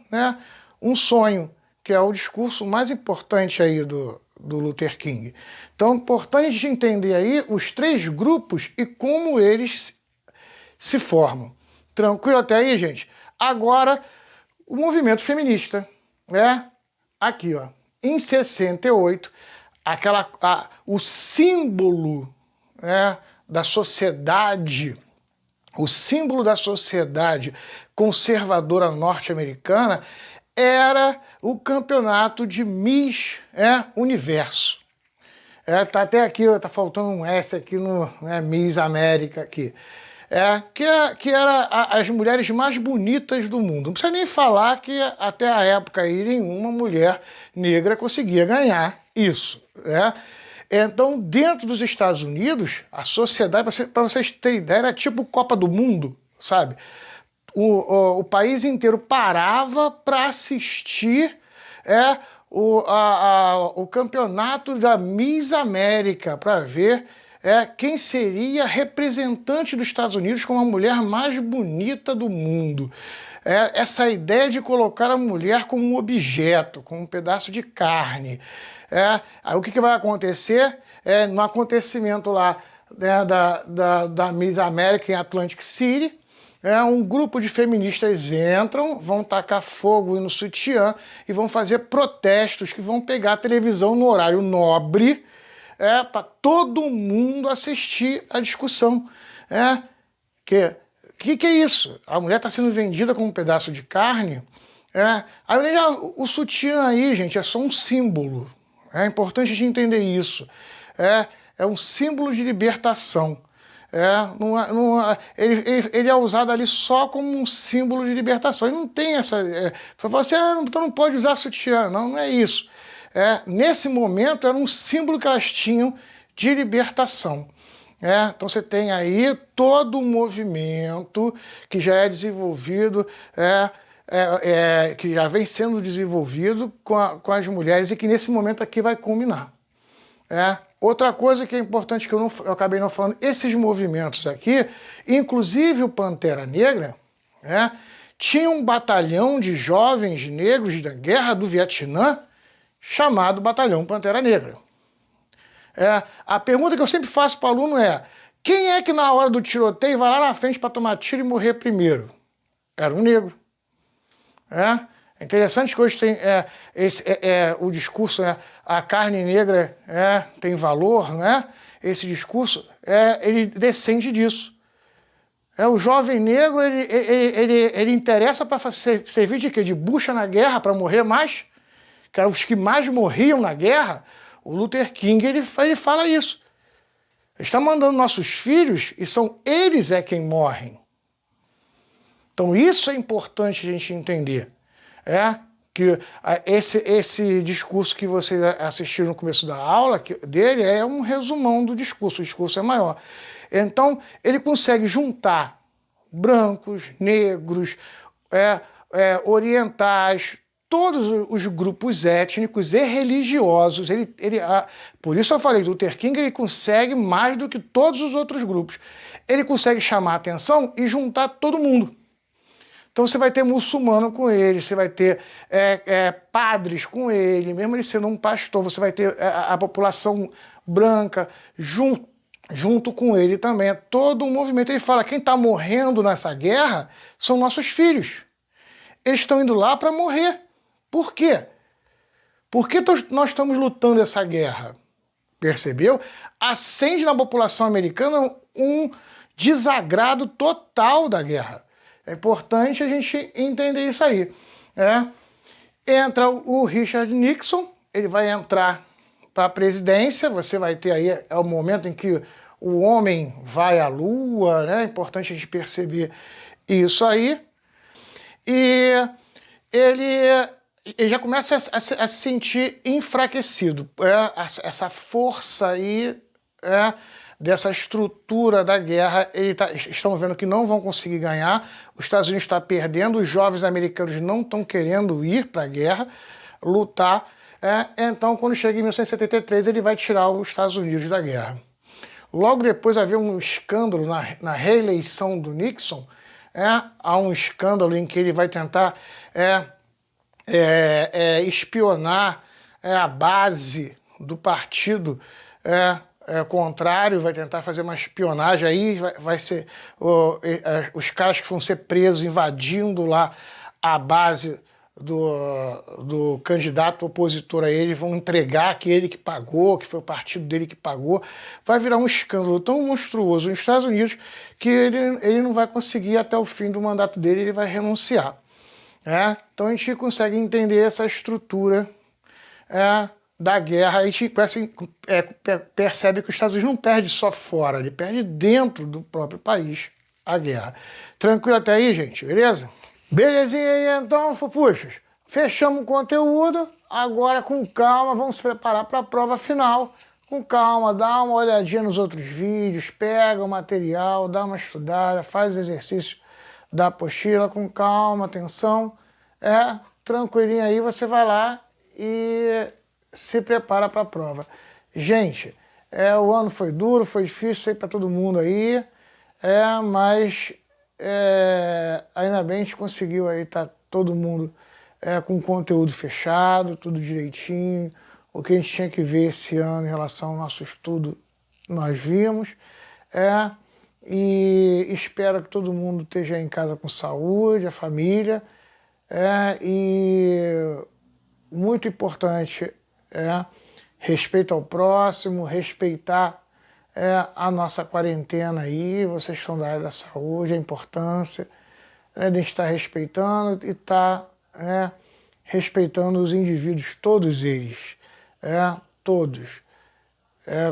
Um Sonho, que é o discurso mais importante aí do Luther King. Então é importante a gente entender aí os três grupos e como eles se formam. Tranquilo até aí, gente? Agora, o movimento feminista, aqui, ó, em 68, o símbolo da sociedade, o símbolo da sociedade conservadora norte-americana era o campeonato de Miss Universo. Tá até aqui, tá faltando um S aqui no Miss América aqui. Que era as mulheres mais bonitas do mundo. Não precisa nem falar que até a época aí nenhuma mulher negra conseguia ganhar isso. Então, dentro dos Estados Unidos, a sociedade, para vocês terem ideia, era tipo Copa do Mundo, sabe? O país inteiro parava para assistir o campeonato da Miss América, para ver quem seria representante dos Estados Unidos como a mulher mais bonita do mundo. Essa ideia de colocar a mulher como um objeto, como um pedaço de carne. Aí o que vai acontecer? No acontecimento lá da Miss América em Atlantic City, um grupo de feministas entram, vão tacar fogo no sutiã e vão fazer protestos que vão pegar a televisão no horário nobre para todo mundo assistir a discussão. Que é isso? A mulher está sendo vendida como um pedaço de carne? O sutiã aí, gente, é só um símbolo. É importante a gente entender isso. É um símbolo de libertação. Ele é usado ali só como um símbolo de libertação. Ele não tem essa... Você fala assim, então não pode usar sutiã. Não é isso. Nesse momento era um símbolo que elas tinham de libertação. Então você tem aí todo um movimento que já é desenvolvido, que já vem sendo desenvolvido com as mulheres e que nesse momento aqui vai culminar. Outra coisa que é importante que eu acabei não falando, esses movimentos aqui, inclusive o Pantera Negra, tinha um batalhão de jovens negros da Guerra do Vietnã chamado Batalhão Pantera Negra. A pergunta que eu sempre faço para o aluno é: quem é que na hora do tiroteio vai lá na frente para tomar tiro e morrer primeiro? Era um negro. É interessante que hoje tem o discurso, a carne negra tem valor, esse discurso, ele descende disso. O jovem negro, ele interessa para servir de quê? De bucha na guerra para morrer mais? que eram os que mais morriam na guerra, o Luther King ele fala isso. Ele está mandando nossos filhos e são eles quem morrem. Então isso é importante a gente entender. Que esse discurso que vocês assistiram no começo da aula dele é um resumão do discurso, o discurso é maior. Então ele consegue juntar brancos, negros, orientais, todos os grupos étnicos e religiosos. Por isso eu falei, Luther King ele consegue mais do que todos os outros grupos. Ele consegue chamar a atenção e juntar todo mundo. Então você vai ter muçulmano com ele, você vai ter padres com ele, mesmo ele sendo um pastor, você vai ter a população branca junto com ele também. É todo um movimento. Ele fala, quem está morrendo nessa guerra são nossos filhos. Eles estão indo lá para morrer. Por quê? Por que nós estamos lutando essa guerra? Percebeu? Acende na população americana um desagrado total da guerra. É importante a gente entender isso aí. Entra o Richard Nixon, ele vai entrar para a presidência, você vai ter aí, é o momento em que o homem vai à lua, né? É importante a gente perceber isso aí. E ele já começa a se sentir enfraquecido. Essa força aí dessa estrutura da guerra, estão vendo que não vão conseguir ganhar, os Estados Unidos está perdendo, os jovens americanos não estão querendo ir para a guerra, lutar. Então, quando chega em 1973, ele vai tirar os Estados Unidos da guerra. Logo depois havia um escândalo na reeleição do Nixon, há um escândalo em que ele vai tentar espionar a base do partido contrário, vai tentar fazer uma espionagem, aí vai ser os caras que vão ser presos invadindo lá a base do candidato opositor a ele, vão entregar que ele que pagou, que foi o partido dele que pagou. Vai virar um escândalo tão monstruoso nos Estados Unidos que ele não vai conseguir até o fim do mandato dele, ele vai renunciar. Então a gente consegue entender essa estrutura da guerra. A gente percebe que os Estados Unidos não perde só fora, ele perde dentro do próprio país a guerra. Tranquilo até aí, gente? Beleza? Belezinha aí então, fofuchos. Fechamos o conteúdo. Agora, com calma, vamos se preparar para a prova final. Com calma, dá uma olhadinha nos outros vídeos, pega o material, dá uma estudada, faz exercício da apostila com calma, atenção. Tranquilinho aí, você vai lá e se prepara para a prova. Gente, o ano foi duro, foi difícil, sei para todo mundo aí, mas ainda bem a gente conseguiu aí estar todo mundo com conteúdo fechado, tudo direitinho. O que a gente tinha que ver esse ano em relação ao nosso estudo, nós vimos. E espero que todo mundo esteja em casa com saúde, a família. E muito importante respeito ao próximo, respeitar a nossa quarentena aí. Vocês estão da área da saúde, a importância de a gente estar respeitando e estar respeitando os indivíduos, todos eles, todos,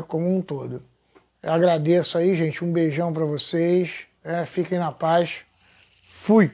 como um todo. Eu agradeço aí, gente, um beijão para vocês, fiquem na paz, fui!